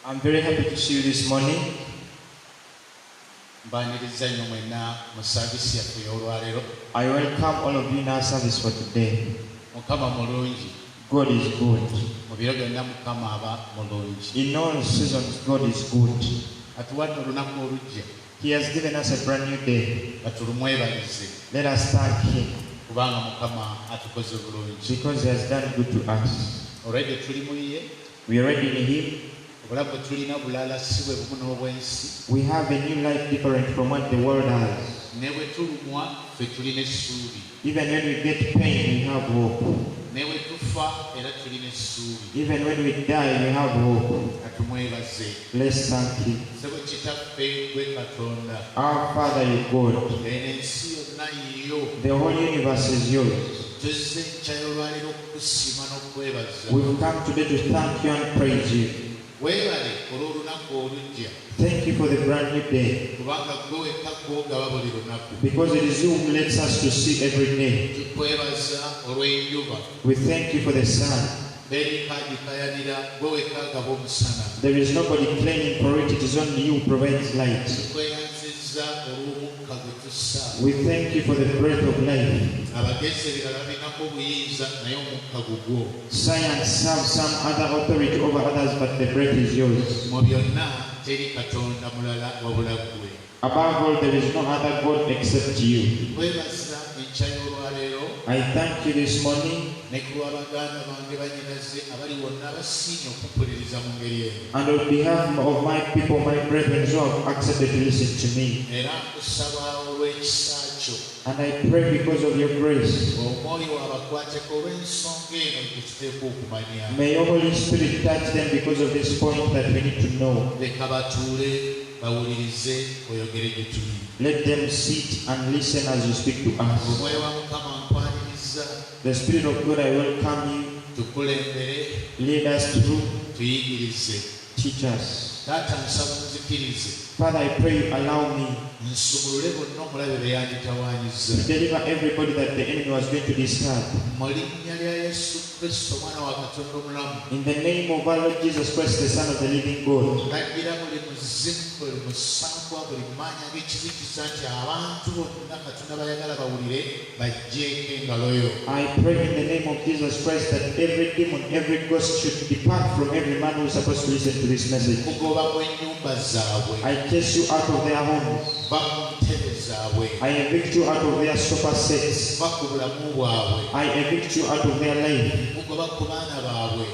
I'm very happy to see you this morning. I welcome all of you in our service for today. God is good. In all seasons, God is good. He has given us a brand new day. Let us thank Him because He has done good to us. We are already in Him. We have a new life different from what the world has. Even when we get pain, we have hope. Even when we die, we have hope. Let's thank Him. Our Father, you God. The whole universe is yours. We've come today to thank you and praise you. Thank you for the brand new day. Because it is you who lets us to see every day. We thank you for the sun. There is nobody claiming for it. It is only you who provides light. We thank you for the breath of life. Science has some other authority over others, but the breath is yours. Above all, there is no other God except you. I thank you this morning. And on behalf of my people, my brethren who have accepted to listen to me. And I pray because of your grace. May your Holy Spirit touch them because of this point that we need to know. Let them sit and listen as you speak to us. The Spirit of God, I welcome you. Lead us through. Teach us. Father, I pray you allow me to deliver everybody that the enemy was going to disturb. In the name of our Lord Jesus Christ, the Son of the living God. I pray in the name of Jesus Christ that every demon, every ghost should depart from every man who is supposed to listen to this message. I chase you out of their homes. I evict you out of their sofa sets. I evict you out of their life.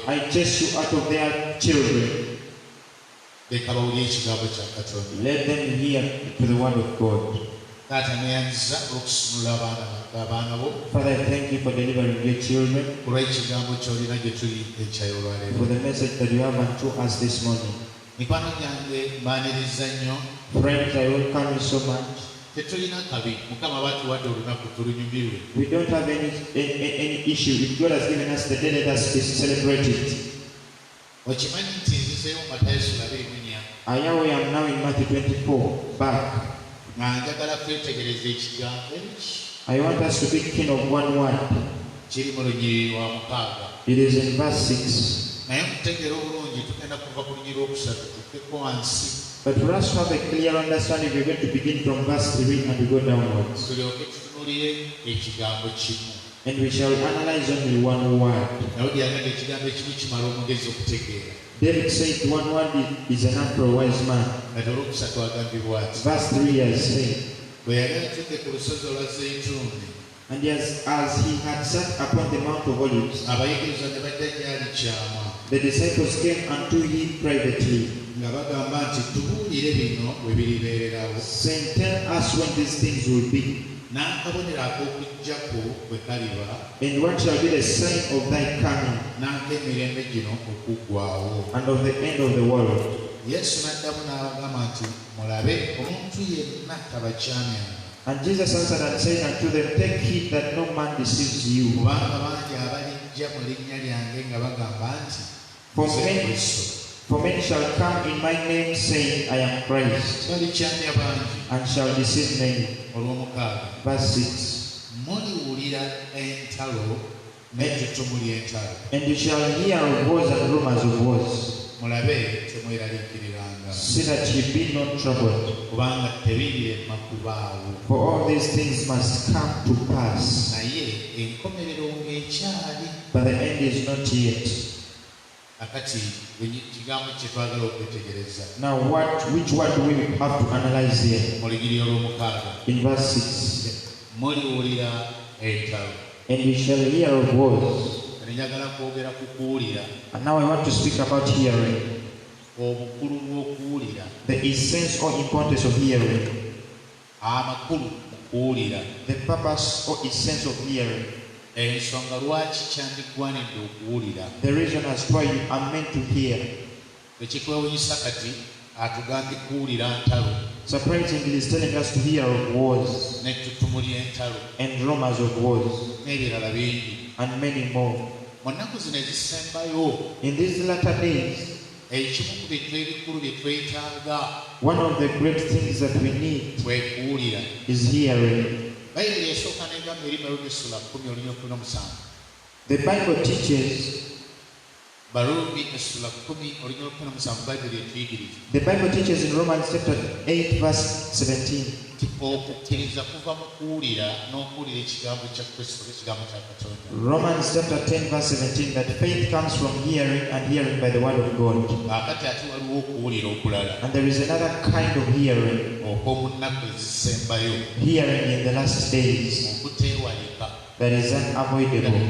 I chase you out of their children. Let them hear to the word of God. Father, I thank you for delivering your children, for the message that you have unto us this morning. Friends, I welcome you so much. We don't have any issue. If God has given us the day, let us celebrate it. I am now in Matthew 24. Back. I want us to be keen of one word. It is in verse 6. But for us to have a clear understanding, we're going to begin from verse 3 and we go downwards. And we shall analyze only one word. David said one word is enough for a wise man. Verse 3 I say, and as he had sat upon the Mount of Olives, the disciples came unto him privately, saying, tell us when these things will be, and what shall be the sign of thy coming, and of the end of the world. And Jesus answered and said unto them, take heed that no man deceives you. For many shall come in my name, saying, I am Christ, and shall deceive many. Verse 6. And you shall hear of wars and rumors of wars. See that ye be not troubled. For all these things must come to pass, but the end is not yet. Now which one do we have to analyze here? In verse 6. And you shall hear of wars. And now I want to speak about hearing. The essence or importance of hearing. The purpose or essence of hearing. The reason as why you are meant to hear. Surprisingly, he's telling us to hear of wars and rumors of wars and many more. In these latter days, one of the great things that we need is hearing. The Bible teaches in Romans chapter 8 verse 17 Romans chapter 10 verse 17 that faith comes from hearing and hearing by the word of God. And there is another kind of hearing in the last days that is unavoidable.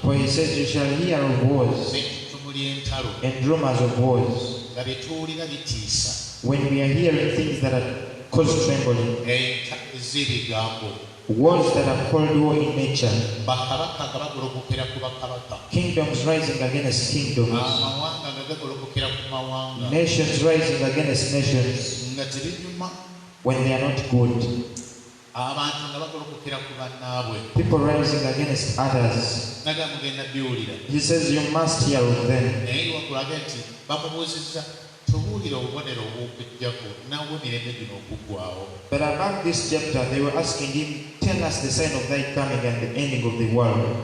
For he says you shall hear of wars and rumors of wars. When we are hearing things that are cause trembling, wars that are called war in nature, kingdoms rising against kingdoms, nations rising against nations, when they are not good, people rising against others. He says you must hear of them. But about this chapter, they were asking him, tell us the sign of thy coming and the ending of the world.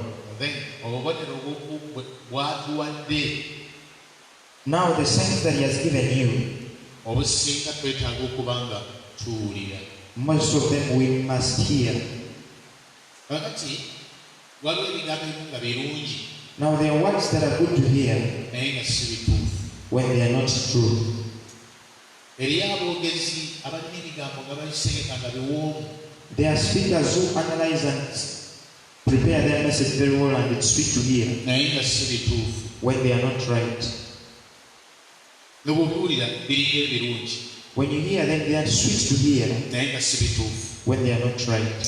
Now the signs that he has given you, most of them we must hear. Now there are words that are good to hear when they are not true. There are speakers who analyze and prepare their message very well and it's sweet to hear when they are not right. When you hear them, they are sweet to hear when they are not right.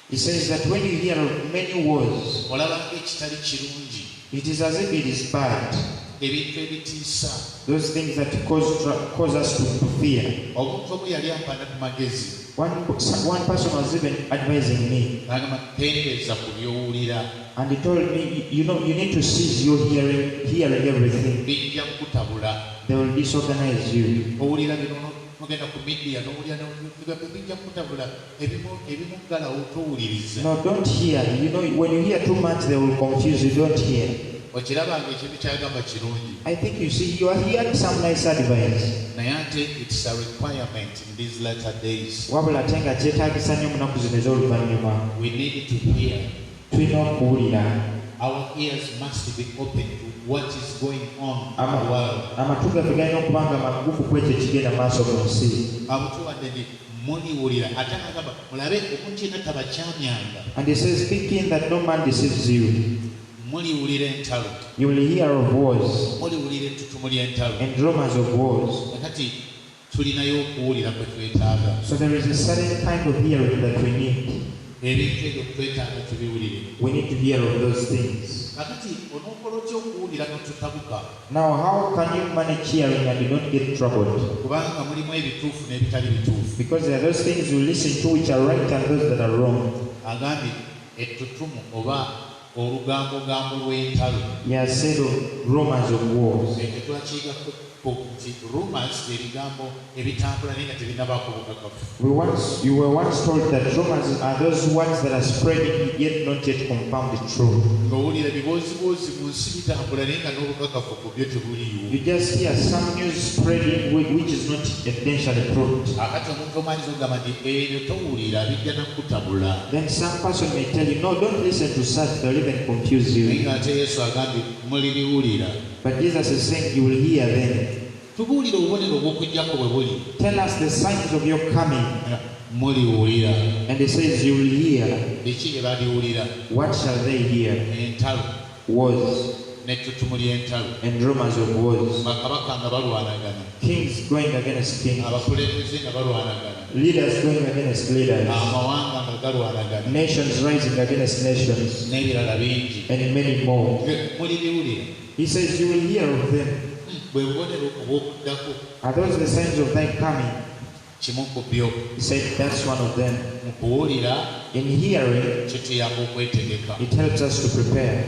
He says that when you hear of many wars, it is as if it is bad. Those things that cause us to fear. One person was even advising me, and he told me, you need to cease your hearing everything. They will disorganize you. No, don't hear. When you hear too much, they will confuse you. Don't hear. I think you see, you are hearing some nice advice. It's a requirement in these latter days. We need to hear. Our ears must be open to what is going on in the world. And he says, speaking that no man deceives you. You will hear of wars and rumors of wars. So there is a certain kind of hearing that we need. We need to hear of those things. Now, how can you manage hearing and you don't get troubled? Because there are those things you listen to which are right and those that are wrong. olugambo lw'entalo. He has said of rumors of wars. Tetwakiyigako nti rumors ebigambo ebitambula naye nga tebinabaako bukakafu. You were once told that rumors are those words that are spreading yet not yet confirmed truth. Ng'owulira ebiboozibozi mu nsi bitambula naye nga n'obukakafu ku byo tebuliiwo. You just hear some news spreading which is not evidentially proved. Akati omuntu omanyiza okugamba nti ebyo towulira bijja nakutabula. Then some person may tell you, no, don't listen to such, they'll even confuse you. Naye ng'ate Yesu agambye mulibiwulira. But Jesus is saying you will hear them. Tubuulire obubonero bw'okujjako bwe buli. Tell us the signs of your coming. Muliwulira. And he says you will hear. Biki bye baliwulira? What shall they hear? Entalo. Wars. N'ettutumu ly'entalo. And rumors of wars. Bakabaka nga balwanagana. Kings going against kings. Abakulembeze nga balwanagana. Leaders going against leaders. Amawanga nga galwanagana. Nations rising against nations. N'ebirala bingi. And many more. Mulibiwulira. He says you will hear of them. Bwe bubonero obw'okuddako. Are those the signs of thy coming? Kimu ku byo. He said that's one of them. Mu kuwulira. In hearing, kituyamba okwetegeka. it helps us to prepare.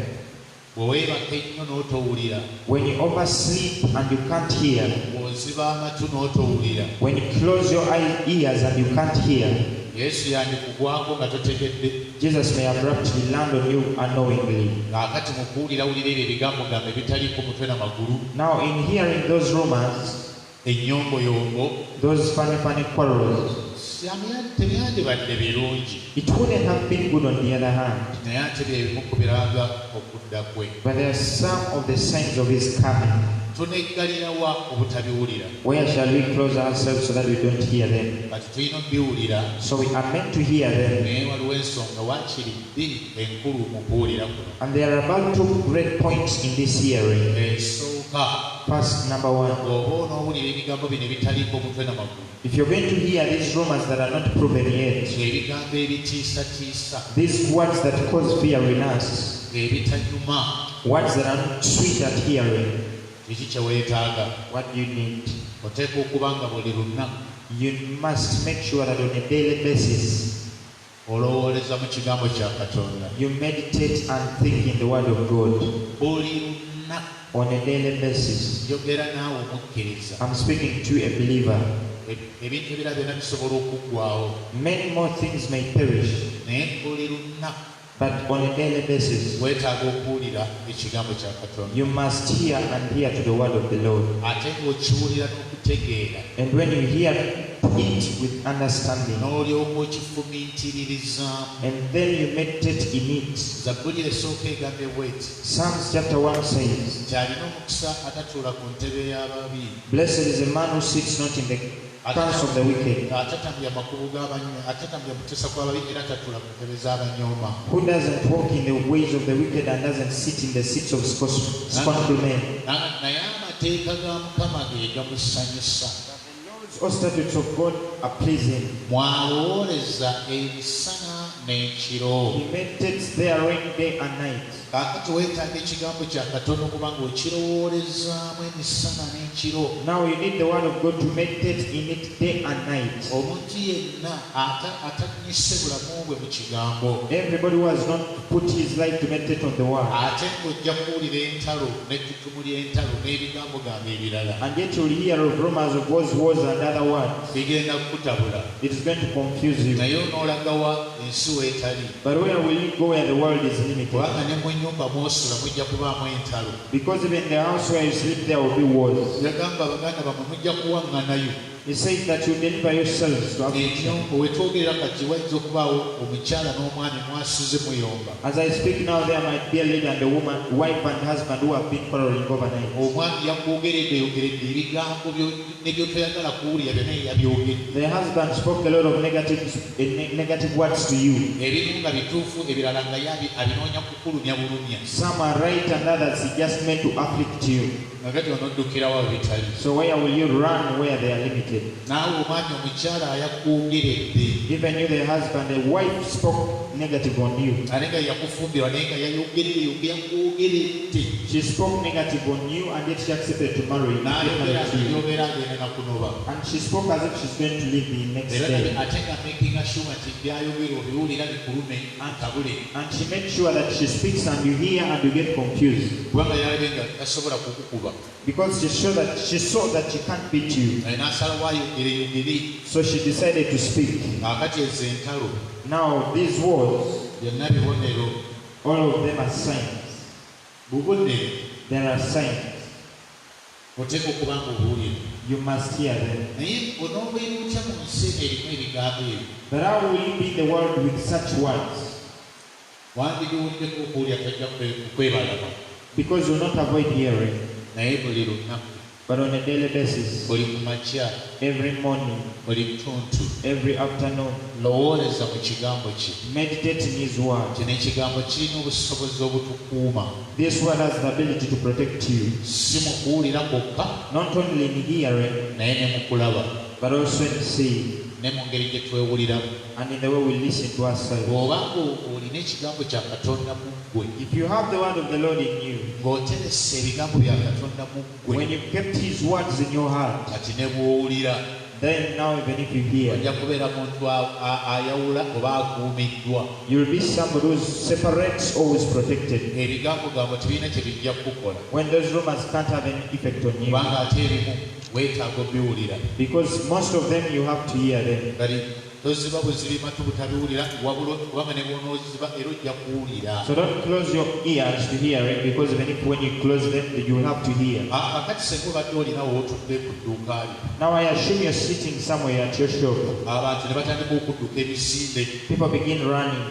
Bwe weebaka ennyo n'otowulira. When you oversleep and you can't hear. Bw'oziba amatu n'otowulira. When you close your ears and you can't hear. Yesu yandikugwako nga totegedde. Jesus may abruptly land on you unknowingly. Ng'akati mu kuwulira ebyo ebigambo ebitaliiko mutwe na magulu. Now in hearing those rumors, ennyomboyombo, those funny quarrels, tebyandibadde birungi. it wouldn't have been good on the other hand. Naye ate byebimu ku biraga okudda kwe. But there are some of the signs of his coming. Tuneggalira wa obutabiwulira? Where shall we close ourselves so that we don't hear them? Kati tulina obiwulira. So we are meant to hear them. Naye waliwo ensonga waakiri bbiri enkulu mu kuwulira kuno. And there are about two great points in this hearing. Esooka. First, number one. Oba onoowulira ebigambo bino ebitaliiko mutwe na magulu. If you're going to hear these rumors that are not proven yet, ebigambo ebitiisatiisa, these words that cause fear in us, ebitanyuma, words that are not sweet at hearing, kiki kye weetaaga? what do you need? Oteekwa okuba nga buli lunaku You must make sure that on a daily basis, olowooleza mu kigambo kya Katonda. you meditate and think in the word of God. Buli lunaku on a daily basis. njogera naawe omukkiriza. I'm speaking to a believer. Ebintu ebirala byonna bisobola okuggwaawo. Many more things may perish, naye buli lunaku but on a daily basis, weetaaga okuwulira ekigambo kya Katonda. you must hear and hear to the word of the Lord. Ate ng'okiwulira n'okutegeera. And when you hear it with understanding, n'olyoka okifumiitirizaamu. and then you meditate in it. Zabbuli esooka egambye bw'eti. Psalms chapter 1 says, kyalina omukisa atatuula ku ntebe y'ababi. Blessed is the man who sits not in the counsel of the wicked, atatambya makubo g'abanyooma, atatambya mutesa kw'ababi, era atatuula ku ntebe z'abanyooma. who doesn't walk in the ways of the wicked and doesn't sit in the seats of scornful men. Naye amateeka ga Mukama ge gamusanyusa. All statutes of God are pleasing. Mwalowooleza ebisana n'ekiro. He meditates therein day and night. Kaakati weetaaga ekigambo kya Katonda okuba ng'okirowoolezaamu emisana n'ekiro. Now you need the word of God to meditate in it day and night. Omuntu yenna atanyise bulamu bwe mu kigambo. Everybody who has not put his life to meditate on the word. Ate ng'ojja kuwulira entalo n'ettutumu ly'entalo n'ebigambo gambo ebirala. And yet you'll hear of rumors of wars and other words. Bigenda kukutabula. It is going to confuse you. Naye onoolagawa ensi weetali. But where will you go where the world is limited? Kubanga ne mu nnyumba mw'osula mujja kubaamu entalo. Because even the house where you sleep there will be wars. Yagamba abaganda bamwe mujja kuwaŋŋanayo. He says that you deliver yourselves to affliction. Ennyombo wetwogerera kati wayinza okubaawo omukyala n'omwami mwasuze muyomba. As I speak now, there might be a lady and a woman, wife and husband, who have been quarreling overnight. Omwami yakwogeredde ebigambo nebyotoyagala kuwulira byonna yabyogedde. The husband spoke a lot of negative words to you. Ebimu nga bituufu, ebirala nga abinoonya kukulumya bulumya. Some are right and others he just meant to afflict you. Nakati onoddukirawo bitali. So where will you run where they are limited? Naawe omwami omukyala yakwogeredde. Even you, the husband, the wife spoke negative on you. She spoke negative on you, and yet she accepted to marry you. And she spoke as if she's going to leave the next day. And she made sure that she speaks and you hear and you get confused. Because she saw that she can't beat you. So she decided to speak. Now these words, all of them are signs. There are signs. You must hear them. But how will you be in the world with such words? Because you will not avoid hearing. But on a daily basis, every morning, every afternoon, meditate in His word. This word has the ability to protect you, not only in hearing, but also in seeing, and in the way we listen to ourselves. If you have the word of the Lord in you, when you kept His words in your heart, then now even if you hear, you will be somebody who is separate, always protected. When those rumors can't have any effect on you, because most of them you have to hear them. So don't close your ears to hear it, because even if when you close them, you will have to hear. Now I assume you're sitting somewhere at your shop. People begin running.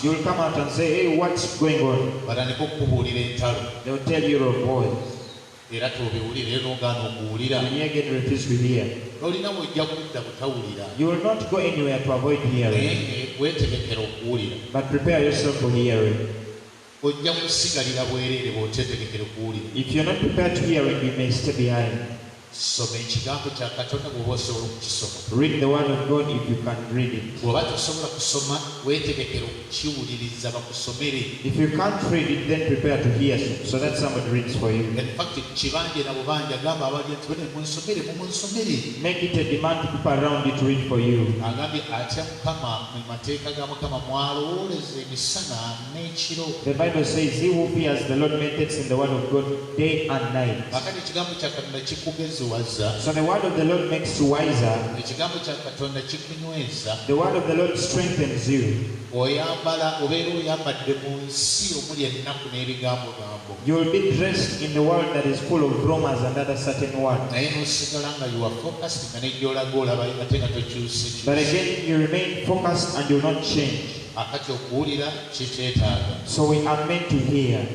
You will come out and say, hey, what's going on? They will tell you your voice. And you again refuse to hear. You will not go anywhere to avoid hearing, but prepare yourself for hearing. If you're not prepared to hearing, you may stay behind. Read the word of God if you can read it. If you can't read it, then prepare to hear so that somebody reads for you. Make it a demand to people around you to read for you. The Bible says, he who fears the Lord meditates in the word of God day and night. So the word of the Lord makes you wiser. The word of the Lord strengthens you. You will be dressed in the world that is full of rumors and other certain words. But again, you remain focused and you will not change. So we are meant to hear.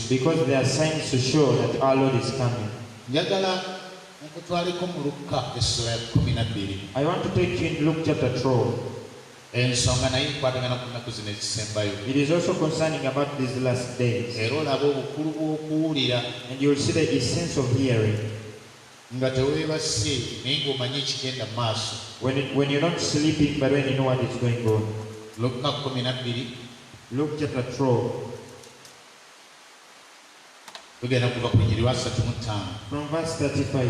Because there are signs to show that our Lord is coming. I want to take you in Luke chapter 12. It is also concerning about these last days. And you will see the essence of hearing. When you're not sleeping, but when you know what is going on. Luke chapter 12. From verse 35.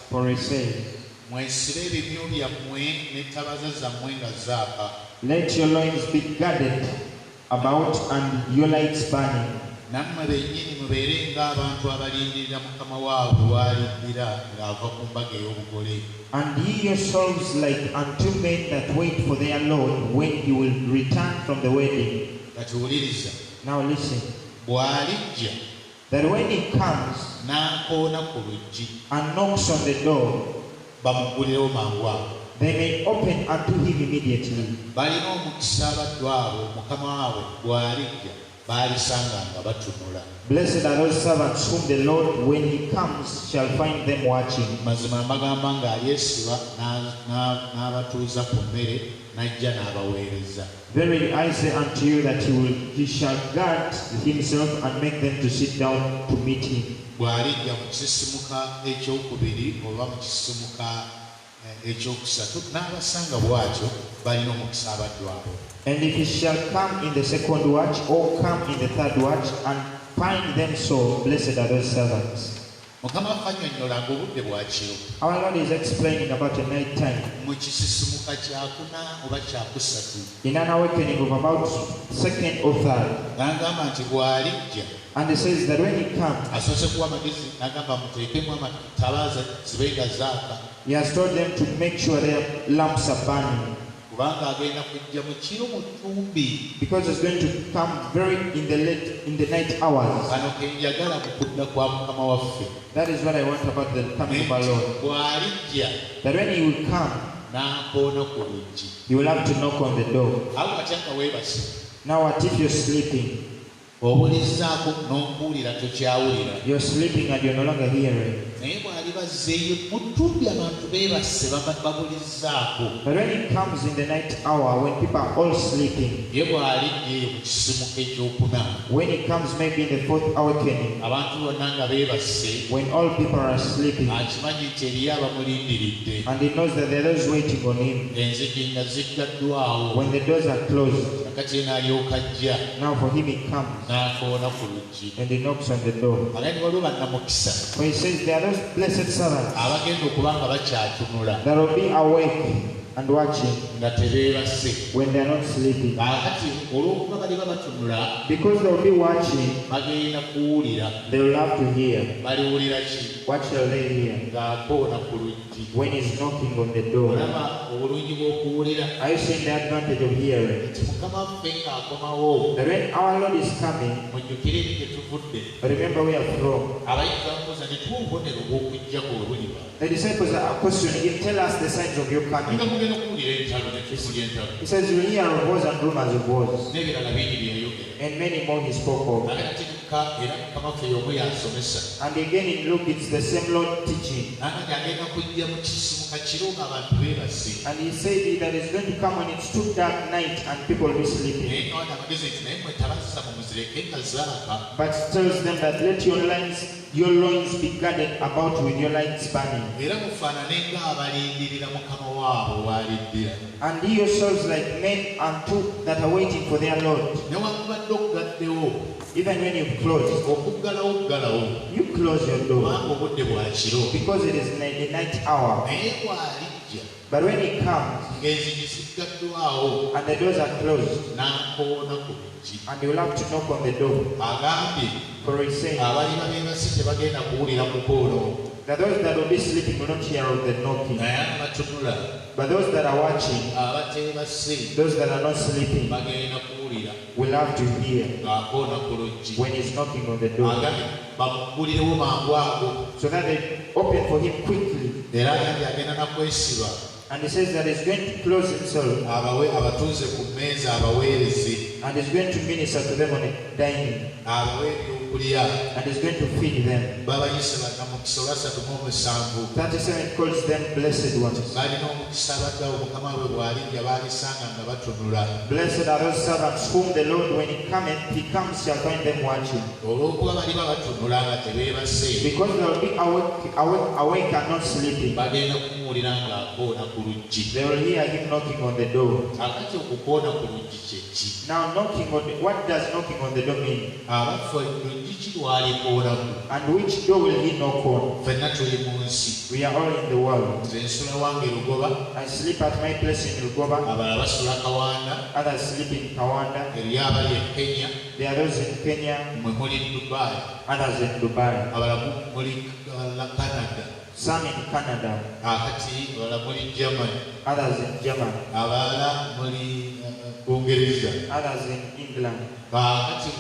For it says, let your loins be guarded about and your lights burning. And ye yourselves like unto men that wait for their Lord when he will return from the wedding. Now listen. That when he comes and knocks on the door, they may open unto him immediately. Blessed are those servants whom the Lord, when he comes, shall find them watching. Verily I say unto you that he shall guard himself and make them to sit down to meet him. bw'alijja mu kisisimuka ekyokubiri oba mu kisisimuka ekyokusatu n'abasanga bw'atyo balina omukisa abaddu abo. And if he shall come in the second watch or come in the third watch and find them so, blessed are those servants. Mukama annyonnyola ng'obudde bwakiro. Our Lord is explaining about a night time. Mu kisisimuka kyakuna oba kyakusatu. In an awakening of about second or third. N'agamba nti bw'alijja. And he says that when he comes, asoose kuwa amagezi n'agamba muteekemu amattabaaza zibenga zaaka. He has told them to make sure their lamps are burning. Kubanga agenda kujja mu kiro mu ttumbi. Because it's going to come very in the night hours. Kano ke njagala mu kudda kwa Mukama waffe. That is what I want about the coming of our Lord. Bw'alijja. That when he will come, n'akoona ku luggi. you will have to knock on the door. Awo kati nga weebase. Now what if you're sleeping? Obulizzaako n'ombuulira tokyawulira. You're sleeping and you're no longer hearing. Naye bw'ali bazzeeyo mu ttumbi abantu beebase babulizzaako. But when it comes in the night hour, when people are all sleeping, ye bw'alijja eyo mu kisisimuka ekyokuna. when it comes maybe in the fourth awakening, abantu bonna nga beebase. when all people are sleeping, akimanyi nti eriyo abamulindiridde. and he knows that there are those waiting on him. Enzigi nga ziggaddwawo. When the doors are closed, kakati n'alyoka ajja. now for him he comes n'akoona ku luggi. and he knocks on the door. Agandi waliwo bannamukisa. For he says there are those blessed servants abagenda okuba nga bakyatunula. that will be awake and watching nga tebeebase. when they are not sleeping. Kaakati olw'okuba baliba batunula. Because they will be watching, bagenda kuwulira. they will have to hear. Baliwulira ki? What shall they hear? Ng'akoona ku luggi. When he's knocking on the door. Olaba obulungi bw'okuwulira. Are you seeing the advantage of hearing? Nti Mukama waffe ng'akomawo. That when our Lord is coming, mujjukire gye tuvudde. remember we are from. Abayinza bamubuuza ne tuwa obubonero bw'okujja kwe buliba. The disciples are questioning him, tell us the signs of your coming. Nga mugenda okuwulira entalo ne tuwulira entalo. He says, you hear of wars and rumors of wars. N'ebirala bingi bye yayogera. And many more he spoke of. Ate kati era Mukama waffe y'omu y'asomesa. And again in Luke, it's the same Lord teaching. Nakati agenda kujja mu kisisimuka kiro ng'abantu beebase. And he said that it's going to come when it's too dark night and people will be sleeping. Naye nga amagezi nti naye mmwe tabazza mumuzireke nga zaaka. But tells them that let your loins be guarded about with your lights burning. Era mufaanane ng'abalindirira Mukama waabwe w'aliddira. And ye yourselves like men unto that are waiting for their Lord. Newankubadde okugaddewo. Even when you close, okuggalawo, you close your door. kubanga obudde bwa kiro. Because it is the night hour. Naye bw'alijja. But when he comes, ng'enzigi ziggaddwawo. and the doors are closed, n'akoona ku luggi. and you will have to knock on the door. Agambye. For he said, abaliba beebase tebagenda kuwulira mukolo. that those that will be sleeping will not hear of the knocking. naye abatunula. But those that are watching, abateebase. those that are not sleeping, bagenda kuwulira. will have to hear ng'akoona ku luggi. when he's knocking on the door. agambye bamuggulirewo mangu ago. So that they open for him quickly. era agambye agenda nakwesiba. And he says that he's going to close himself. abatuuze ku mmeeza abaweereze. And he's going to minister to them on the dining. abawe ebyokulya. And he's going to feed them. babayise bannamukisa olwasatu mu omusanvu. 37 calls them blessed ones. balina omukisa abaddawo Mukama we bw'alijja baalisanga nga batunula. Blessed are those servants whom the Lord, when he comes, shall find them watching. olw'okuba baliba batunula nga tebeebase. Because they will be awake and not sleeping. bagenda kumuwulira ng'akoona ku luggi. They will hear him knocking on the door. akati okukoona ku luggi kye ki? Now, what does knocking on the door mean? abaffe luggi ki lwalikoonamu? And which door will he knock on? ffenna tuli mu nsi. We are all in the world. nze nsula wange Lugoba. I sleep at my place in Rugoba. abalala basula Kawanda. Others sleep in Kawanda. eriyo abali e Kenya. There are those in Kenya. mwe muli Dubai. Others in Dubai. abalala muli Canada. Some in Canada. akati abalala muli Germany. Others in Germany. abalala muli Bungereza. Others in England. akati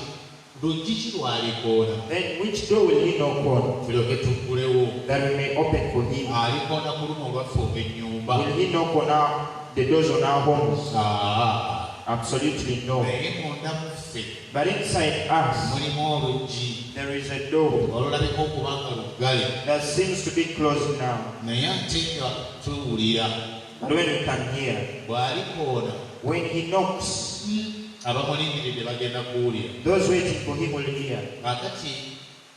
luggi ki lwalikoona? Then which door will he knock on? tulyoke tuggulewo. That we may open for him. alikoona ku lumu olwaffe olw'ennyumba. Will he knock on the doors on our homes? Absolutely no. naye munda muffe But inside us, mulimu oluggi there is a door olulabika okuba nga luggale. that seems to be closed now. naye ate nga tuwulira. But when we can hear, bw'alikoona when he knocks, abamulindiridde bagenda kuwulira. those waiting for him will hear. akati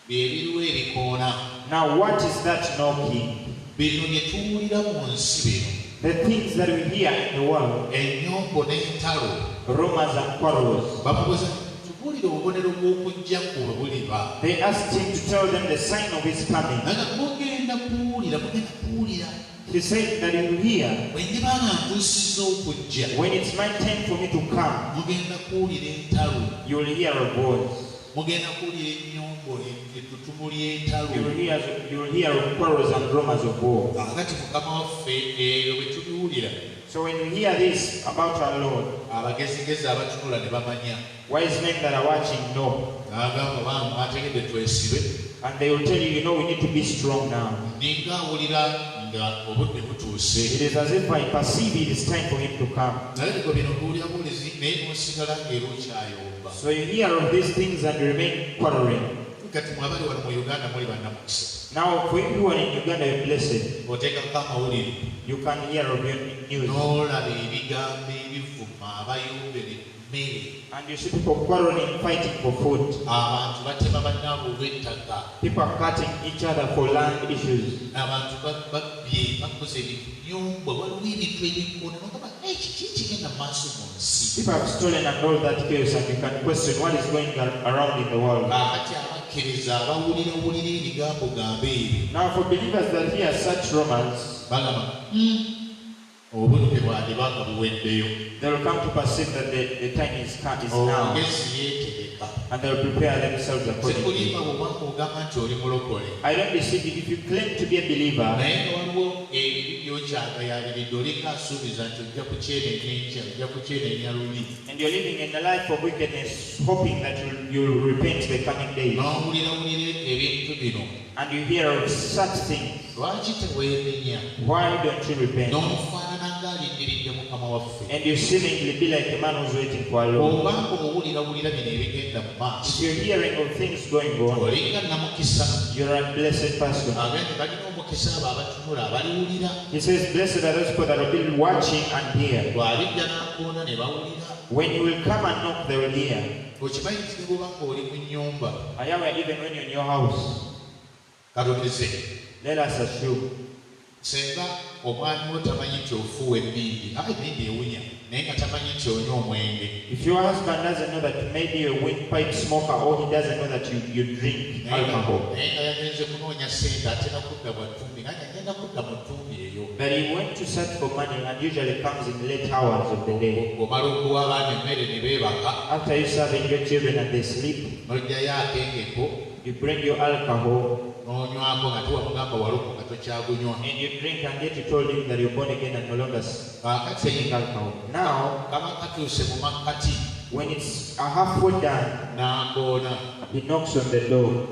Byebiruwa ebikoona. Now what is that knocking? Bino bye tuwulira mu nsi bino. The things that we hear in the world. Ennyombo n'entalo. Rumors and quarrels. Bamubuuza tubuulire obubonero bw'okujja kwe buliba. They asked him to tell them the sign of his coming. Mugenda kuwulira. He said that you will hear. Bwe ndiba nga ntuusizza okujja. When it's my time for me to come. Mugenda kuwulira entalo. You will hear a voice. Mugenda kuwulira ennyombo ettutumu ly'entalo. You will hear quarrels and rumors of war. Kakati Mukama waffe eyo bwe tubiwulira. So when we hear this about our Lord, abagezigezi abatunula ne bamanya. Wise men that are watching know. N'agamba bamwe ategedde twesibe. And they will tell you, you know, we need to be strong now. Ninga awulira nga obudde butuuse. It is as if I perceive it is time for him to come. Naye bino biwulira buwulizi naye n'osigala ng'era okyayomba. So you hear of these things and you remain quarreling. Kati mwabali wano mu Uganda muli bannamukisa. Now, for everyone in Uganda, you're blessed. Oteekako amawulire. You can hear of your news. N'olaba ebigambo ebivuma abayombera emmere. And you see people quarreling, fighting for food. Abantu batema bannaabwe olw'ettaka. People are cutting each other for land issues. Abantu babbye bakoze ebinyombo waliwo ebintu ebikoona nogamba kiki kigenda mu maaso mu nsi. People have stolen and all that chaos, and you can question what is going around in the world. Kakati abakkiriza abawulira ebigambo gambo ebyo. Now, for believers that hear such rumors, bagamba obudde bwandibanga buweddeyo. they will come to perceive that the time is now. Omugezi yeetegeka. And they will prepare themselves accordingly. Sikulimba bw'obanga ogamba nti oli mulokole. I don't deceive you if you claim to be a believer. Naye nga waliwo ebibi by'okyagayaliridde olinga asuubiza nti ojja kukyeneenya enkya ojja kukyeneenya luli. And you're living in a life of wickedness, hoping that you'll repent the coming days. N'owulira ebintu bino. And you hear of such things. Lwaki teweemenya? Why don't you repent? N'omufaanana ng'alindiridde Mukama waffe. And you seemingly be like a man who's waiting for a Lord. Obanga owulira bino ebigenda mu maaso. If you're hearing of things going on, olinga namukisa. you're a blessed person. Agambye balina omukisa abo abatunula abaliwulira. He says, blessed are those people that will be watching and hear. Bw'alijja n'akoona ne bawulira. When you will come and knock, they will hear. Okimanyi kiri bw'obanga oli mu nnyumba. Even when you're in your house, Katogeze. let us assume. Senga omwami wo tamanyi nti ofuuwa ebbindi. Ebbindi ewunya. Naye nga tamanyi nti onywa omwenge. If your husband doesn't know that maybe you're a windpipe smoker, or he doesn't know that you drink alcohol, naye nga yagenze kunoonya sente atera kudda bwa ttumbi nange agenda kudda mu ttumbi eyo. that he went to search for money and usually comes in late hours of the day. Omala okuwa abaana emmere ne beebaka. After you serving your children and they sleep, N'oggyayo akengeko. you bring your alcohol N'onywako nga tiwamugamba walokoka tokyagunywa. and you drink, and yet you told him that you're born again and no longer taking alcohol. Now, kaba katuuse mu makkati. when it's a halfway done, N'agoona. he knocks on the door.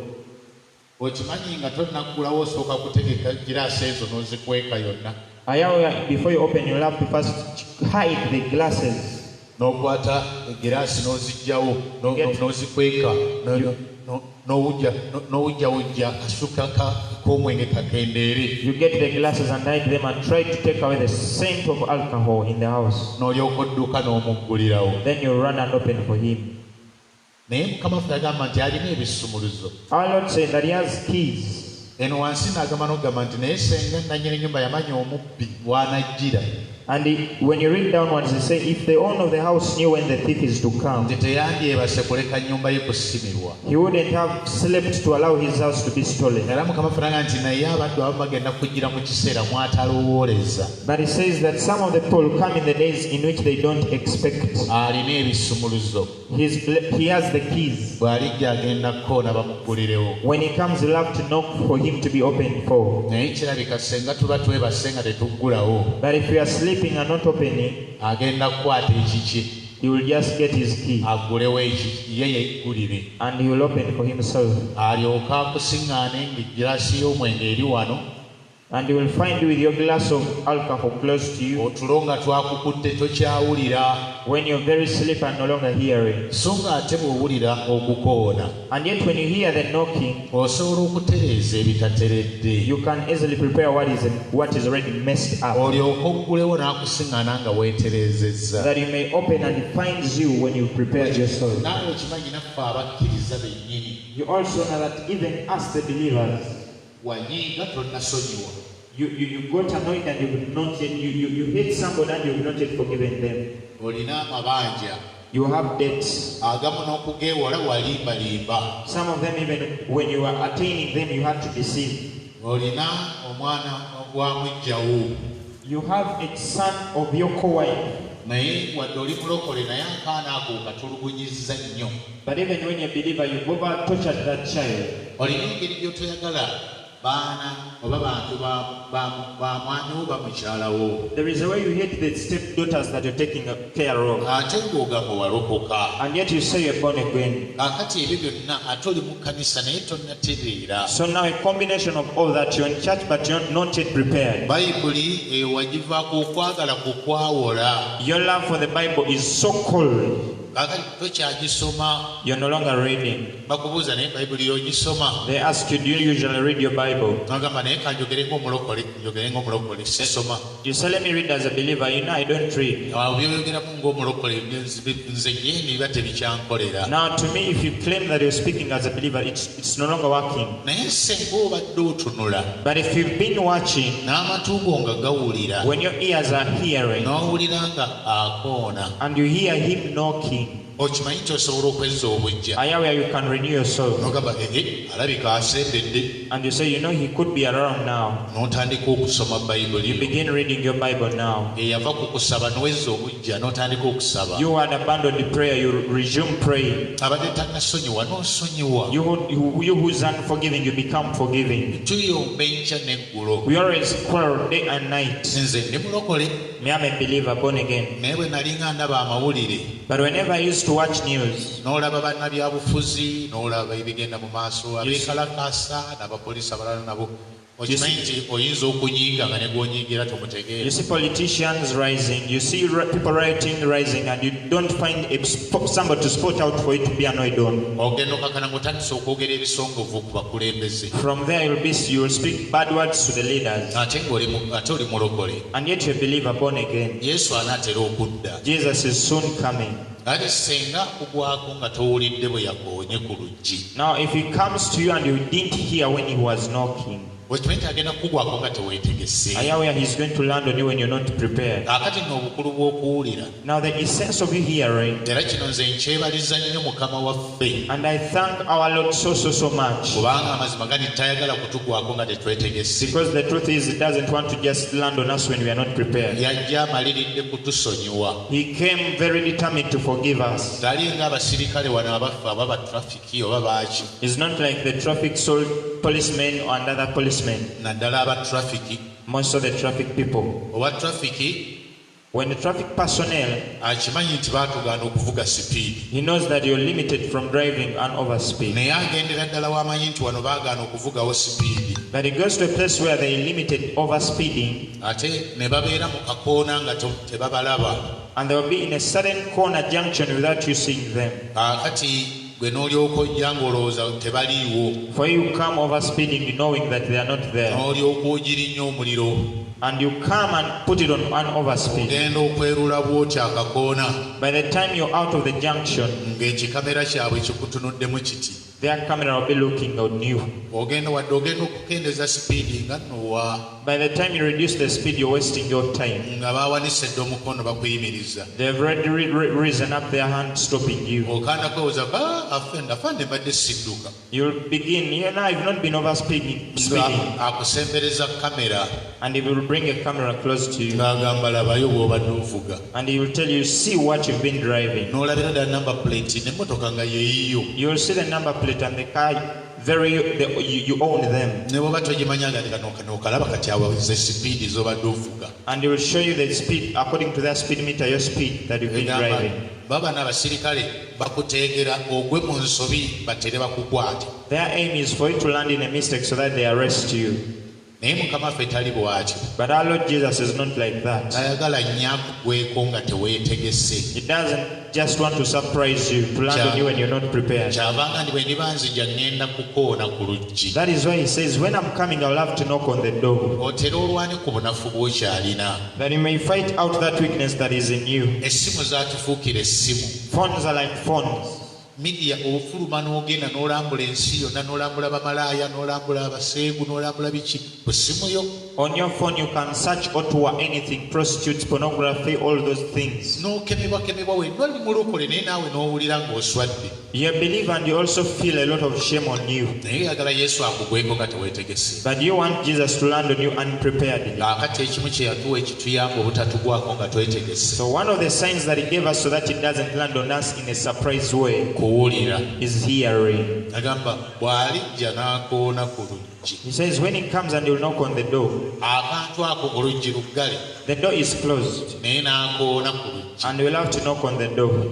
Okimanyi nga tonnaggulawo osooka kutegeka giraasi ezo n'ozikweka yonna. Before you open, you'll have to first hide the glasses. N'okwata egiraasi n'oziggyawo n'ozikweka n'owujjawujja akasuka k'omwenge kakendeere. You get the glasses and hide them and try to take away the scent of alcohol in the house. N'olyoka odduka n'omuggulirawo. Then you run and open for him. Naye Mukama waffe yagamba nti alina ebisumuluzo. Our Lord said that he has keys. Eno wansi n'agamba n'ogamba nti naye senga nannyini ennyumba yamanya omubbi w'anajjira. And when you read downwards, they say, if the owner of the house knew when the thief is to come, Nti teyandyebase kuleka nnyumba ye kusimirwa. he wouldn't have slept to allow his house to be stolen. Era Mukama waffe n'agamba nti naye abaddu abamu bagenda kujjira mu kiseera mw'atalowooleza. But he says that some of the people will come in the days in which they don't expect. Alina ebisumuluzo. He has the keys. Bw'alijja agenda kkoona bamuggulirewo. When he comes, you'll have to knock for him to be opened for. Naye kirabika senga tuba twebase nga tetuggulawo. But if you are sleeping and not opening, Agenda kukwata ekiki. he will just get his key Aggulewo ekiki ye yeggulire. and he will open for himself. Alyoka akusiŋŋaane ng'egiraasi y'omwenge eri wano. And you will find you with your glass of alcohol close to you. Otulo nga twakukutte tokyawulira. When you're very asleep and no longer hearing. So nga ate bw'owulira okukoona. And yet when you hear the knocking, osobola okutereeza ebitateredde. you can easily prepare what is already messed up. Olyoka oggulewo n'akusiŋŋaana nga weetereezezza. That you may open and it finds you when you prepared your soul. Naawe okimanyi naffe abakkiriza bennyini. You also know that even us the believers, wanyiiga tonnasonyiwa. You got annoyed and you've not yet, you hate somebody and you've not yet forgiven them. Olina amabanja. You have debts. Agamu n'okugeewola walimbalimba. Some of them even when you are attaining them you had to deceive. Olina omwana wa mujjawo. You have a son of your co-wife. Naye wadde oli mulokole naye akaana ako katulugunyizza nnyo. But even when you're a believer, you've over tortured that child. Olina engeri gy'otoyagala baana oba bantu ba mwami wo ba mukyala wo. There is a way you hate the stepdaughters that you're taking care of. Ate ng'ogamba walokoka. And yet you say you're born again. Kakati ebyo byonna ate oli mu kkanisa naye tonnatereera. So now a combination of all that, you're in church but you're not yet prepared. Bayibuli wagivaako okwagala kukwawola. Your love for the Bible is so cold. Kakati tokyagisoma. You're no longer reading. Bakubuuza naye Bayibuli y'ogisoma. They ask you, do you usually read your Bible? Nagamba naye kanjogere ng'omulokole sisoma. You say, let me read as a believer. You know I don't read. Byoyogeramu ng'omulokole nze ye biba tebikyankolera. Now to me, if you claim that you're speaking as a believer, it's no longer working. Naye senga obadde otunula. But if you've been watching, n'amatu go nga gawulira. when your ears are hearing, n'owulira nga akoona. and you hear him knocking, okimanyi kyosobola okwezza obujja. where you can renew your soul. N'ogamba alabika asembedde. And you say, you know, he could be around now. N'otandika okusoma Bayibuli. You begin reading your Bible now. Eyava ku kusaba n'owezza obujja n'otandika okusaba. You had abandoned prayer, you resume praying. Abadde tannasonyiwa n'osonyiwa. You who's unforgiving, you become forgiving. Tuyomba enkya n'eggulo. We always quarrel day and night. Nze ndi mulokole. Me, I'm a believer, born again. Naye bwe nali nga ndaba amawulire. But whenever I used to watch news, n'olaba bannabyabufuzi n'olaba ebigenda mu maaso abeekalakaasa n'abapoliisi abalala nabo okimanyi nti oyinza okunyiiga nga ne gw'onyiigira tomutegeera. you see politicians rising, you see people writing rising, and you don't find somebody to spot out for it to be annoyed on. Ogenda okakana ng'otandise okwogera ebisongovu ku bakulembeze. From there you will speak bad words to the leaders. Ate oli mulokole. And yet you're a believer, born again. Yesu anaatera okudda. Jesus is soon coming. Ate senga kugwako nga towulidde bwe yakoonye ku luggi. Now if he comes to you and you didn't hear when he was knocking, wekimanyi agenda kukugwako nga teweetegese. where he's going to land on you when you're not prepared. Akati n'obukulu bw'okuwulira. Now the essence of you hearing, era kino nze nkyebaliza nnyo Mukama waffe. and I thank our Lord so much. Kubanga amazima gani tayagala kutugwako nga tetwetegese. Because the truth is, he doesn't want to just land on us when we are not prepared. Yajja amaliridde kutusonyiwa. He came very determined to forgive us. Tali ng'abasirikale wano abaffe ababa trafiki oba baaki. It's not like the traffic policemen and other policemen. Naddala aba trafiki. Most of the traffic people. Oba trafiki. When the traffic personnel, akimanyi nti baatugaana okuvuga sipiidi. he knows that you're limited from driving and overspeed. Naye agendera ddala w'amanyi nti wano baagaana okuvugawo sipiidi. But he goes to a place where they limited overspeeding. Ate ne babeera mu kakoona nga tebabalaba. And they will be in a certain corner junction without you seeing them. Kati gwe n'olyoka ojja ng'olowooza tebaliiwo. For you come overspeeding knowing that they are not there. N'olyoka ogirinnya omuliro. And you come and put it on overspeed. Ogenda okwerula bw'oti akakoona. By the time you're out of the junction, ng'ekikamera kyabwe kikutunuddemu kiti. their camera will be looking on you. Ogenda okukendeeza sipiidi nga nnowa. By the time you reduce the speed, you're wasting your time. Nga baawanise dde omukono bakuyimiriza. They've already risen up their hand stopping you. Okaana kwewoza afande mbadde sidduka. You'll begin, I've not been overspeeding. Akusembereza kamera. And he will bring a camera close to you. N'agamba labayo bw'obadde ovuga. And he will tell you, see what you've been driving. N'olabira ddala number plate n'emmotoka nga yeeyiyo. You'll see the number plate and the car, you own them. Ne bw'oba togimanya nga n'okalaba kati awaze sipiidi z'obadde ovuga. And he will show you the speed, according to that speed meter, your speed that you've been driving. Baba n'abasirikale bakuteegera ogwe mu nsobi batere bakukwate. Their aim is for you to land in a mistake so that they arrest you. naye mukama ffe tali bw'atyo. But our Lord Jesus is not like that. Ayagala nnyo akugweko nga teweetegese. He doesn't just want to surprise you, to land on you when you're not prepared. Kyavanga ndi bwe ndiba nzija ŋŋenda kukoona ku luggi. That is why he says, when I'm coming, I'll have to knock on the door. Otera olwane ku bunafu bw'okyalina. That you may fight out that weakness that is in you. Essimu zaatufuukira essimu. Phones are like phones. Media ofuluma n'ogenda n'olambula ensi yonna, n'olambula bamalaaya, n'olambula abaseegu, n'olambula biki ku ssimu yo. On your phone you can search or anything, prostitutes, pornography, all those things. N'okemebwakemebwa we noli mulokole naye naawe n'owulira ng'oswadde. You believe and you also feel a lot of shame on you. Naye yagala Yesu akugweko nga teweetegese. But you want Jesus to land on you unprepared. Kaakati ekimu kye yatuwa ekituyamba obutatugwako nga twetegese. So one of the signs that he gave us so that it doesn't land on us in a surprise way kuwulira is hearing. Agamba bw'alijja n'akoona ku luggi. He says when he comes and he will knock on the door. Akantu ako oluggi luggale. The door is closed. Naye n'akoona ku luggi. And we'll have to knock on the door.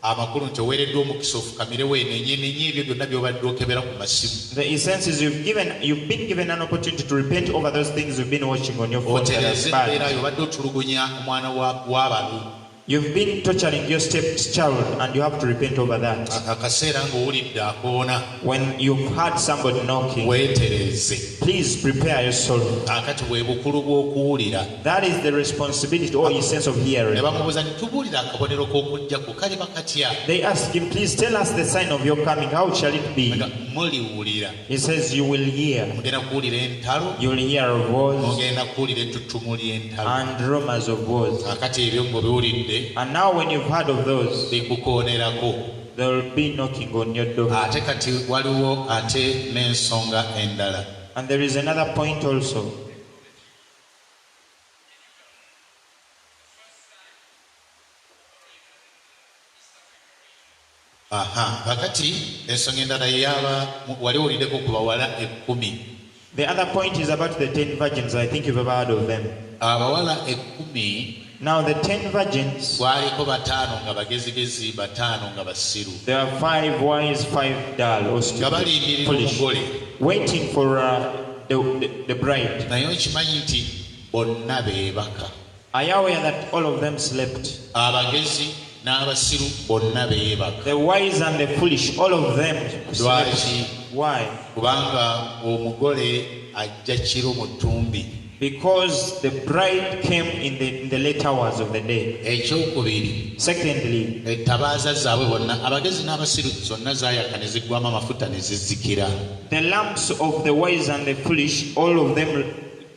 Amakulu nti oweereddwa omukisa ofukamirewo enenyenenye ebyo byonna by'obadde okebera ku masimu. The essence is you've been given an opportunity to repent over those things you've been watching on your phone. Otereze embeera yo obadde otulugunya omwana w'abalu. You've been torturing your stepchild and you have to repent over that. Akaseera ng'owulidde akoona. When you've had somebody knocking, weetereze. Please prepare your soul. Akati bwe bukulu bw'okuwulira. That is the responsibility or essence of hearing. Ne bamubuuza nti tubuulira akabonero k'okujjako kale bakatya. They ask him, please tell us the sign of your coming. How shall it be? Muliwulira. He says, you will hear. Mugenda kuwulira entalo. You will hear of wars. Mugenda kuwulira ettutumu ly'entalo. And rumors of wars. Akati ebyo ng'obiwulidde. And now when you've heard of those, bikukoonerako. there will be knocking on your door. Ate kati waliwo ate n'ensonga endala. And there is another point also. Kakati ensonga endala yaba wali owuliddeko ku bawala 10. The other point is about the 10 virgins. I think you've ever heard of them. Abawala 10. Now the 10 virgins, waliko bataano nga bagezigezi, bataano nga basiru. There are 5 wise, 5 dull or stupid, foolish, waiting for the bride. Naye okimanyi nti bonna beebaka. Are you aware that all of them slept? Abagezi n'abasiru bonna beebaka. The wise and the foolish, all of them slept. Why? Kubanga omugole ajja kiro mu ttumbi. Because the bride came in the late hours of the day. Ekyokubiri. Secondly, ettabaaza zaabwe bonna abagezi n'abasiru zonna zaayaka ne ziggwamu amafuta ne zizzikira. The lamps of the wise and the foolish, all of them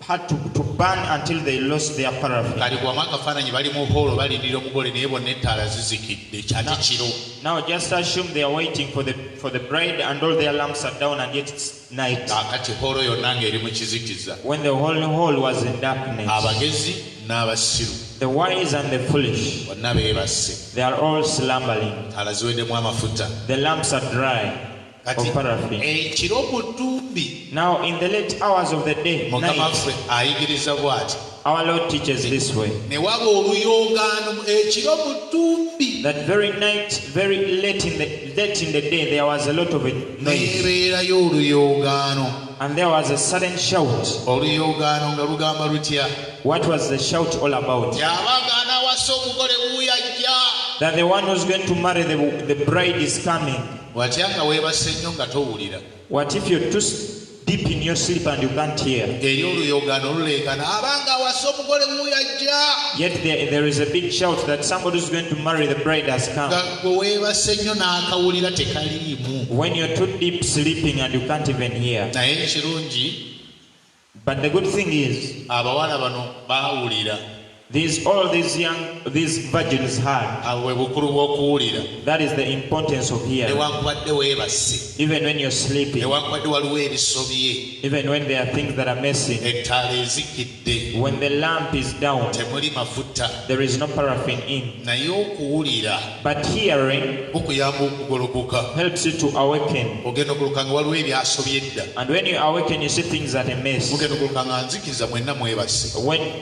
had to burn until they lost their paraffin. Kali bw'amu akafaananyi bali mu holo balindira omugole naye bonna ettaala zizikidde kyate kiro. Now just assume they are waiting for the bride and all their lamps are down and yet it's night. Kati holo yonna ng'eri mu kizikiza. When the whole hall was in darkness. Abagezi n'abasiru. The wise and the foolish. Bonna beebase. They are all slumbering. Ttaala ziweddemu amafuta. The lamps are dry. Of paraffin. Now in the late hours of the day, night, our Lord teaches this way. That very night, very late in the day, there was a lot of noise. And there was a sudden shout. What was the shout all about? That the one who's going to marry the bride is coming. What if you're too deep in your sleep and you can't hear? Yet there is a big shout that somebody who's going to marry the bride has come. When you're too deep sleeping and you can't even hear. But the good thing is, these virgins had. That is the importance of hearing. Even when you're sleeping, even when there are things that are missing, when the lamp is down, there is no paraffin in. But hearing helps you to awaken. And when you awaken, you see things that are missed.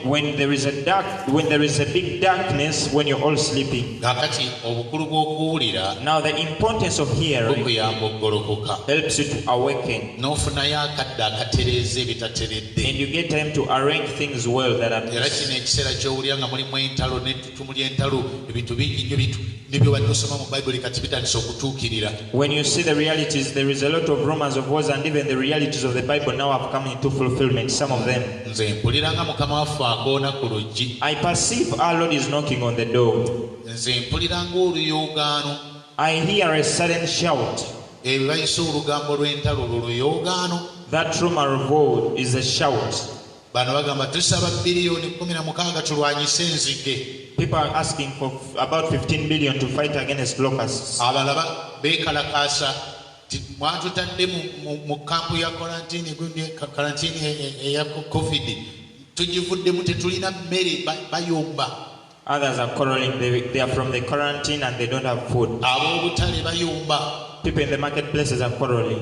When there is a dark when there is a big darkness when you're all sleeping. Kakati obukulu bw'okuwulira Now the importance of hearing bukuyamba okugolokoka helps you to awaken, n'ofunayo akadde akatereeza ebitateredde. and you get time to arrange things well that are Era missed. kino ekiseera ky'owulira nga mulimu entalo n'ettutumu ly'entalo ebintu bingi nnyo n'ebyo badde osoma mu Bayibuli kati bitandise okutuukirira. When you see the realities, there is a lot of rumors of wars, and even the realities of the Bible now have come into fulfillment, some of them. Nze mpulira nga Mukama waffe akoona ku luggi. I perceive our Lord is knocking on the door. Nze mpulira ng'oluyoogaano. I hear a sudden shout. Ebyo bayise olugambo lw'entalo olwo luyoogaano. That rumor of war is a shout. Bano bagamba tusaba biliyoni 16 tulwanyise enzige. People are asking for about 15 billion to fight against locusts. Abalaba beekalakaasa mwatutadde mu kampu ya karantini eya covid tugivuddemu tetulina mmere bayomba. Others are quarreling. They are from the quarantine and they don't have food. Ab'obutale bayomba. People in the marketplaces are quarreling.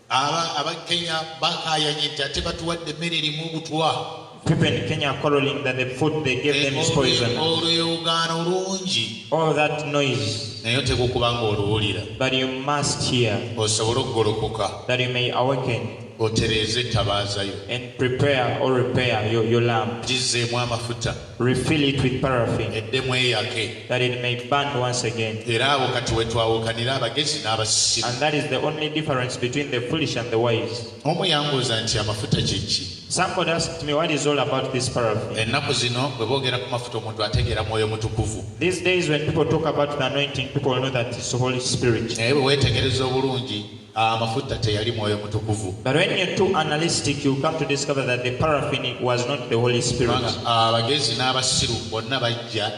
Abakenya bakaayanye nti ate batuwadde emmere erimu obutwa. People in Kenya are quarreling that the food they gave them is poison. Oluyoogaano lungi All that noise, naye otekukuba ng'oluwulira but you must hear osobole okugolokoka that you may awaken otereeze ettabaaza yo and prepare or repair your lamp. gizzeemu amafuta Refill it with paraffin eddemu eyake. that it may burn once again. Era abo kati we twawukanira abagezi n'abasiru. And that is the only difference between the foolish and the wise. Omu yambuuza nti amafuta kye ki? Somebody asked me what is all about this paraffin. Ennaku zino bwe boogera ku mafuta omuntu ategeera mwoyo mutukuvu. These days when people talk about the anointing, people know that it's the Holy Spirit. Naye bwe weetegereza obulungi amafuta teyali mwoyo mutukuvu. But when you're too analytic, you come to discover that the paraffin was not the Holy Spirit. Abagezi n'abasiru bonna bajja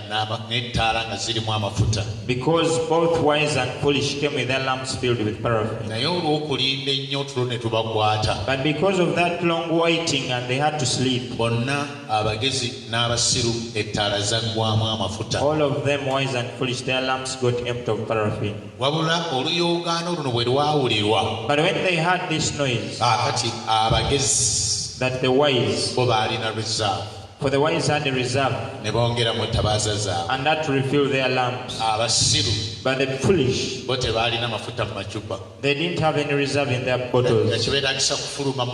n'ettaala nga zirimu amafuta. Because both wise and foolish came with their lamps filled with paraffin. Naye olw'okulinda ennyo otulo ne tubakwata. But because of that long waiting and they had to sleep, Bonna abagezi n'abasiru ettaala zaggwamu amafuta. all of them, wise and foolish, their lamps got empty of paraffin. Wabula oluyoogaano luno bwe lwawulirwa. But when they heard this noise, Kati abagezi that the wise, bo baalina reserve. for the wise had a reserve, Ne bongera mu ttabaaza zaabwe. and that to refill their lamps. Abasiru But the foolish, bo tebaalina mafuta mu macupa. they didn't have any reserve in their bottles. Yakibeetagisa kufuluma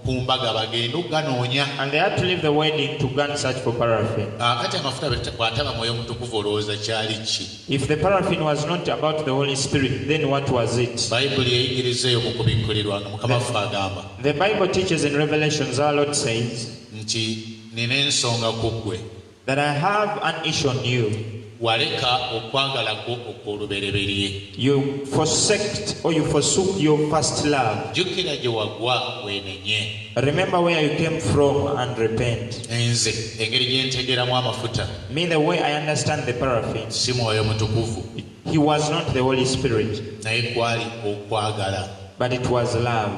ku mbaga bagende oganoonya. And they had to leave the wedding to go and search for paraffin. Kati amafuta bw'ataba mwoyo mutukuvu olowooza kyali ki? If the paraffin was not about the Holy Spirit, then what was it? Bayibuli eyigiriza eyo mu kubikkulirwa nga Mukama waffe agamba The Bible teaches in Revelations, our Lord says, nti nina ensonga ku ggwe that I have an issue on you. waleka okwagala kwo okw'olubereberye. You forsook your first love. Jjukira gye wagwa weenenye. Remember where you came from and repent. Nze engeri gye ntegeramu amafuta Me, the way I understand the paraffin, si mwoyo mutukuvu he was not the Holy Spirit, naye kwali okwagala. but it was love.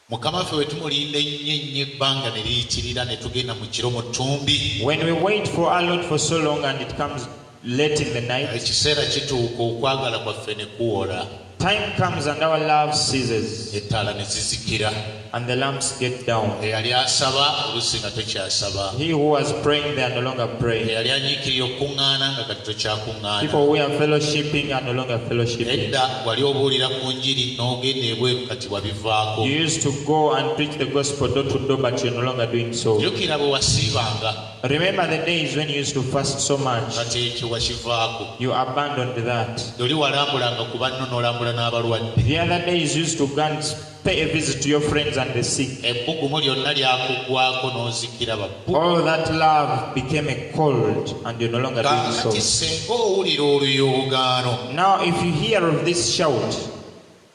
Mukama waffe bwe tumulinda ennyo ebbanga ne liyitirira ne tugenda mu kiro mu ttumbi. When we wait for our Lord for so long and it comes late in the night, Ekiseera kituuka okwagala kwaffe ne kuwola. time comes and our love ceases Ettaala ne zizikira. and the lamps get down. Eyali asaba oluusi nga tokyasaba. He who was praying, they are no longer praying. Eyali anyiikirira okuŋŋaana nga kati tokyakuŋŋaana. People who are fellowshipping are no longer fellowshipping. Edda wali obuulira ku njiri n'ogenda ebweru kati wabivaako. You used to go and preach the gospel door to door, but you're no longer doing so. Jjukira bwe wasiibanga Remember the days when you used to fast so much. kati ekyo wakivaako. You abandoned that. Oli walambulanga ku banno n'olambula n'abalwadde. The other days you used to go and pay a visit to your friends and the sick. Ebbugumu lyonna lyakugwako n'ozikira babbu. All that love became a cold and you're no longer doing Kati so. senga owulira oluyoogaano Now if you hear of this shout,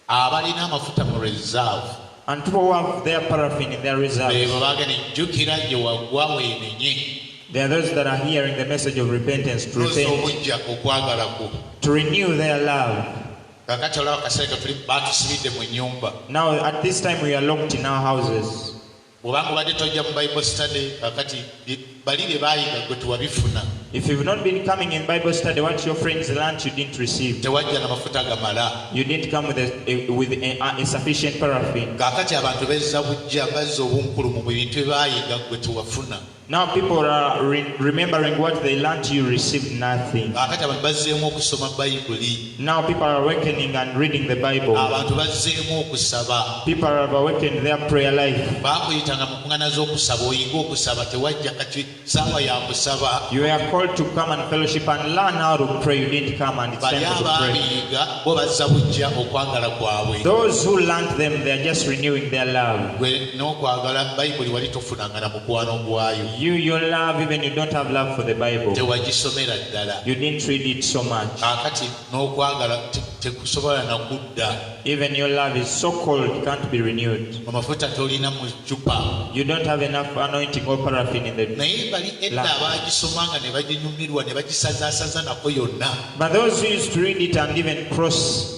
abalina amafuta mu reserve and people who have their paraffin in their reserve, beebo bagenda jjukira gye waggwa weenenye. there are those that are hearing the message of repentance to Looza repent, obujja okwagala kwo. to renew their love. Kakati olaba akaseera tuli batusibidde mu nnyumba. Now at this time we are locked in our houses. Bw'obanga obadde tojja mu Bible study kakati bali bye baayiga gwe tewabifuna. If you've not been coming in Bible study, what your friends learned you didn't receive. Tewajja na mafuta gamala. You didn't come with a sufficient paraffin. Kaakati abantu bezza bujja bazza obunkulumu mu bintu bye baayiga gwe tewafuna. Now people are remembering what they learned, you received nothing. Akati abantu bazzeemu okusoma Bayibuli. Now people are awakening and reading the Bible. Abantu bazzeemu okusaba. People have awakened their prayer life. Baakuyitanga mu kuŋŋaana z'okusaba oyige okusaba tewajja kati ssaawa ya kusaba. You were called to come and fellowship and learn how to pray. You didn't come and it's time to pray. Abayiga bo bazza bujja okwagala kwabwe. Those who learned them, they are just renewing their love. Gwe n'okwagala Bayibuli wali tofunanga na mukwano gwayo. Your love, even you don't have love for the Bible. Tewagisomera ddala. You didn't read it so much. Akati n'okwagala tekusobola na kudda. Even your love is so cold, it can't be renewed. Amafuta tolina mu ccupa. You don't have enough anointing or paraffin in the naye bali edda abaagisomanga ne baginyumirwa ne bagisazaasaza nako yonna. But those who used to read it and even cross.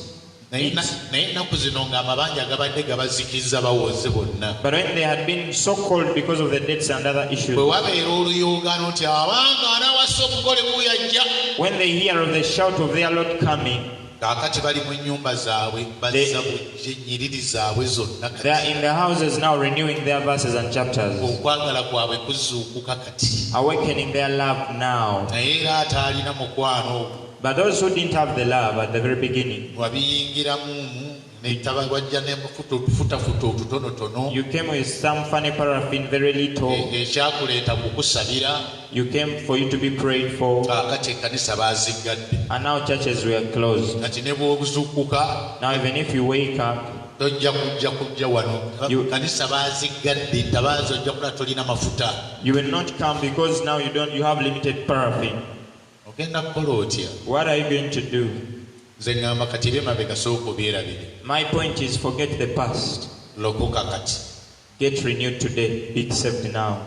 Naye ennaku zino ng'amabanja gabadde gabazikiza bawoze bonna. But when they had been so cold because of the debts and other issues, bwe wabeera oluyogaano nti abanga anaawasa omugole muyajja. When they hear of the shout of their Lord coming, kaakati bali mu nnyumba zaabwe bazza bujje nnyiriri zaabwe zonna. They are in the houses now renewing their verses and chapters, okwagala kwabwe kuzuukuka kati, awakening their love now. naye era ataalina mukwano. But those who didn't have the love at the very beginning, wabiyingiramu wajja n'emufutafuta otutonotono. You came with some funny paraffin, very little. Ekyakuleeta kukusabira. You came for you to be prayed for. Kaakati ekkanisa baaziggadde. And now churches were closed. Kati ne bw'ozuukuka. Now even if you wake up, tojja kujja wano. Kanisa baaziggadde tabaazi ojja kulaba tolina mafuta. You will not come because now you have limited paraffin. Ogenda kukola otya? What are you going to do? Nze ngamba kati byemabega sooka obyerabire. My point is, forget the past. Lokoka kati. Get renewed today. Be saved now.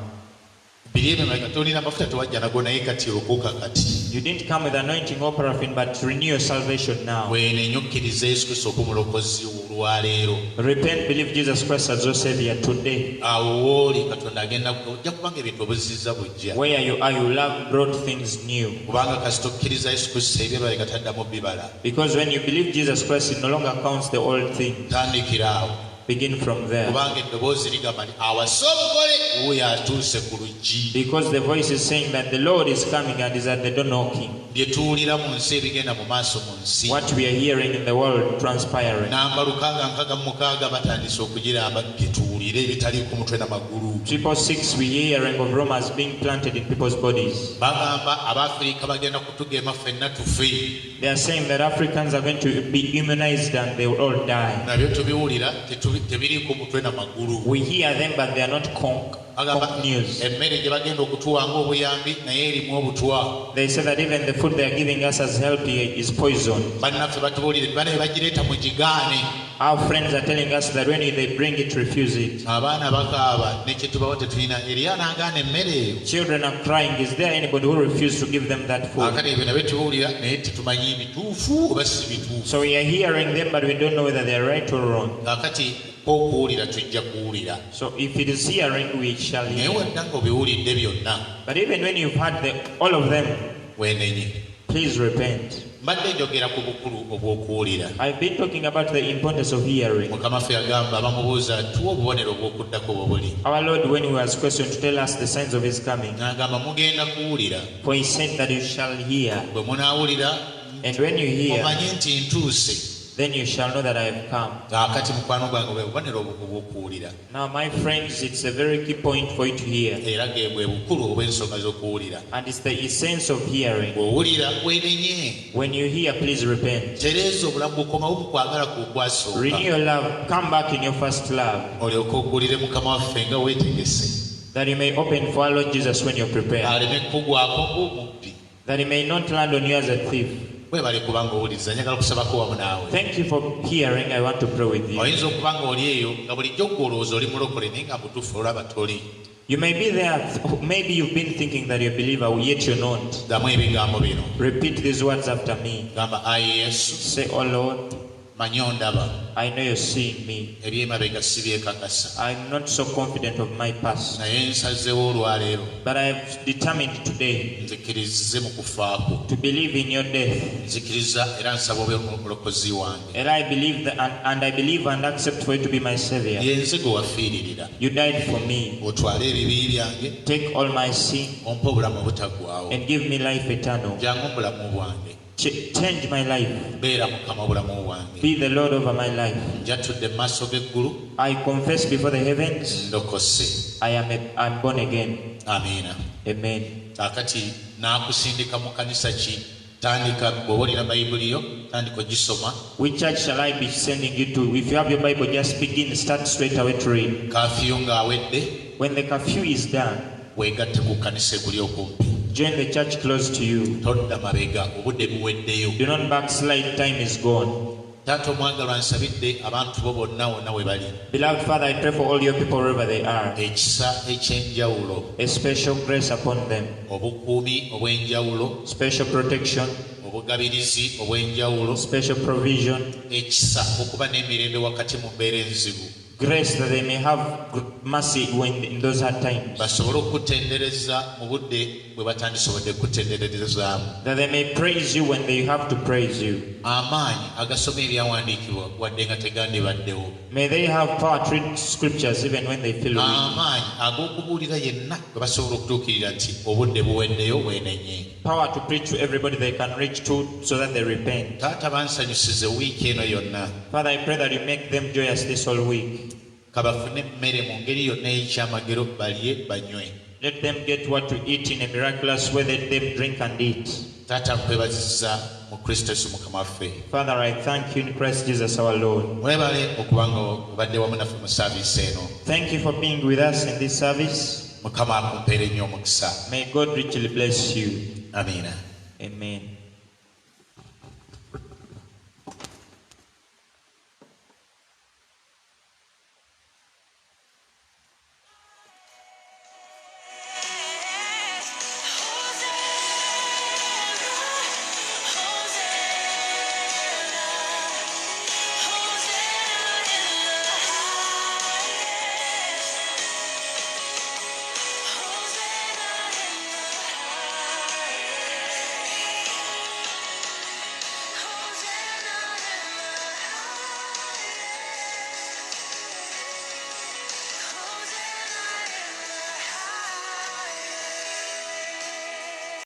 Tolina mafuta tewajja nago naye kati lokoka kati. You didn't come with anointing or paraffin, but renew your salvation now. Weenenye okkiriza Yesu Kristo okumulokozi olwaleero. Repent, believe Jesus Christ as your Savior today. Awo wooli Katonda agenda ojja kubanga ebintu obuzizza bujja. Where you are, you will have brought things new. Kubanga kasita okkiriza Yesu Kristo ebirala gataddamu bibala. Because when you believe Jesus Christ, it no longer counts the old thing. Tandikira awo. Begin from there. Kubanga eddoboozi ligamba nti awasa omugole wuuyo atuuse ku luggi. Because the voice is saying that the Lord is coming and is at the door knocking. Bye tuwulira mu nsi ebigenda mu maaso mu nsi. What we are hearing in the world transpiring. Namba 666 batandise okugiramba bye tuwulira ebitaliiko mutwe n'amagulu. 666 we hearing of rumors being planted in people's bodies. Bagamba Abafirika bagenda kutugema ffenna tufe. They are saying that Africans are going to be immunized and they will all die. Nabyo tubiwulira tebiriiko mutwe n'amagulu. We hear them but they are not conk news. Emmere gye bagenda okutuwanga obuyambi naye erimu obutwa. They say that even the food they are giving us as help is poison. Bannaffe batubuulire bane bagireeta mu gigaane. Our friends are telling us that when they bring it, refuse it. Abaana bakaaba ne kye tubawa tetulina eri anaagaana emmere eyo. Children are crying. Is there anybody who refused to give them that food? Akati ebyo nabyo tubuulira naye tetumanyi bituufu oba si bituufu. So we are hearing them but we don't know whether they are right or wrong. Akati okuwulira tujja kuwulira. So if it is hearing, we shall Naye hear. wadda nga obiwulidde byonna. But even when you've had all of them, weenenye. please repent. Mbadde njogera ku bukulu obw'okuwulira. I've been talking about the importance of hearing. Mukama ffe yagamba bamubuuza tuwa obubonero bw'okuddako bwe buli. Our Lord, when he was questioned to tell us the signs of his coming, N'agamba mugenda kuwulira. for he said that you shall hear. Bwe munaawulira And when you hear, omanye nti ntuuse. then you shall know that I have come. Kaakati mukwano gwange bwe bubonero obw'okuwulira. Now, my friends, it's a very key point for you to hear. Era bwe bukulu obw'ensonga z'okuwulira. And it's the essence of hearing. Bw'owulira weenenye. When you hear, please repent. Tereeza obulamu bukomawo mu kwagala kwasooka. Renew your love. Come back in your first love. Olyoke oggulire Mukama waffe nga weetegese. That you may open for our Lord Jesus when you're prepared. Aleme kugwako ng'omubbi. That he may not land on you as a thief. Webale kubanga owuliriza njagala kusabako wamu naawe. Thank you for hearing. I want to pray with you. Oyinza okuba nga oli eyo nga bulijjo gw'olowooza oli mulokole naye nga mutuufu olaba toli. You may be there. Maybe you've been thinking that you're a believer, yet you're not. Ddamu ebigambo bino. Repeat these words after me. Gamba, Ayi Yesu, Say, oh Lord, manyi ondaba I know you're seeing me. ebyemabega sibyekakasa I'm not so confident of my past. naye nsazeewo olwaleero But I have determined today nzikirize mu kufa kwo to believe in your death. nzikiriza era nsaba obe omulokozi wange And I believe that, and I believe and accept for you to be my Savior. yenze gwe wafiiririra You died for me. otwale ebibi byange Take all my sin ompe obulamu obutaggwaawo and give me life eternal. jangu obulamu bwange Change my life. beera mukama obulamu bwange Be the Lord over my life. njatudde mu maaso g'eggulu I confess before the heavens, ndokose I'm born again. amiina Amen. kaakati n'akusindika mu kanisa ki tandika bw'oba olina bayibuli yo tandika ogisoma Which church shall I be sending you to? If you have your Bible, just begin, start straight away to read. kafiyu ng'awedde When the curfew is done, weegatte ku kanisa eguli okumpi join the church close to you. todda mabega obudde buweddeyo Do not backslide, time is gone. taata omwagalwa nsabidde abantu bo bonna wonna we bali Beloved Father, I pray for all your people wherever they are. ekisa eky'enjawulo A special grace upon them, obukuumi obw'enjawulo special protection, obugabirizi obw'enjawulo special provision, ekisa okuba n'emirembe wakati mu mbeera enzibu grace that they may have mercy when in those hard times, basobole okutendereza mu budde bwe batandisobodde kutendererezaamu that they may praise you when they have to praise you. amaanyi agasoma ebyawandiikibwa wadde nga tegandibaddewo May they have power to read scriptures even when they feel weak. amaanyi ag'okubuulira yenna bwe basobola okutuukirira nti obudde buweddeyo bwenenye Power to preach to everybody they can reach to so that they repent. taata bansanyusize wiiki eno yonna Father, I pray that you make them joyous this whole week. kabafune emmere mu ngeri yonna ey'ekyamagero balye banywe Let them get what to eat in a miraculous way. Let them drink and eat. taata nkwebazizza mu kristo yesu mukama waffe Father, I thank you in Christ Jesus our Lord. mwebale okuba nga obadde wamu naffe mu saaviisi eno Thank you for being with us in this service. mukama akumpeera ennyo omukisa May God richly bless you. amiina Amen.